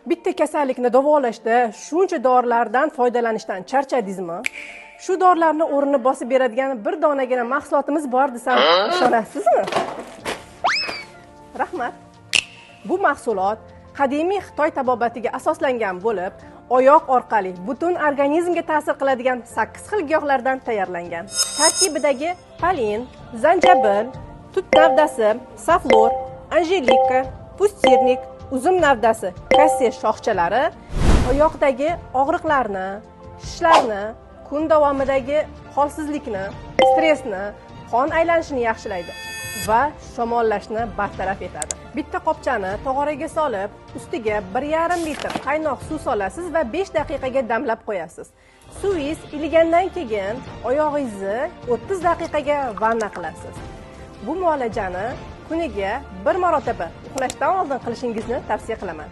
Bitta kasallikni davolashda shuncha dorilardan foydalanishdan charchadingizmi? Shu dorilarni o'rnini bosib beradigan bir donagina mahsulotimiz bor desam, ishonasizmi? Rahmat. Bu mahsulot qadimiy Xitoy tabobatiga asoslangan bo'lib, oyoq orqali butun organizmga ta'sir qiladigan 8 xil giyohlardan tayyorlangan. Tarkibidagi polin, zanjabil, tut navdasi, saflor, anjelika, pustirnik, uzum navdasi, kassiya shoxchalari oyoqdagi og'riqlarni, shishlarni, kun davomidagi holsizlikni, stressni, qon aylanishini yaxshilaydi va shamollashni bartaraf etadi. Bitta qopchani tog'oraga solib, ustiga 1,5 litr qaynoq suv solasiz va 5 daqiqaga damlab qo'yasiz. Suvingiz iligandan keyin oyog'ingizni 30 daqiqaga vanna qilasiz. Bu muolajani kuniga bir marotaba uxlashdan oldin qilishingizni tavsiya qilaman.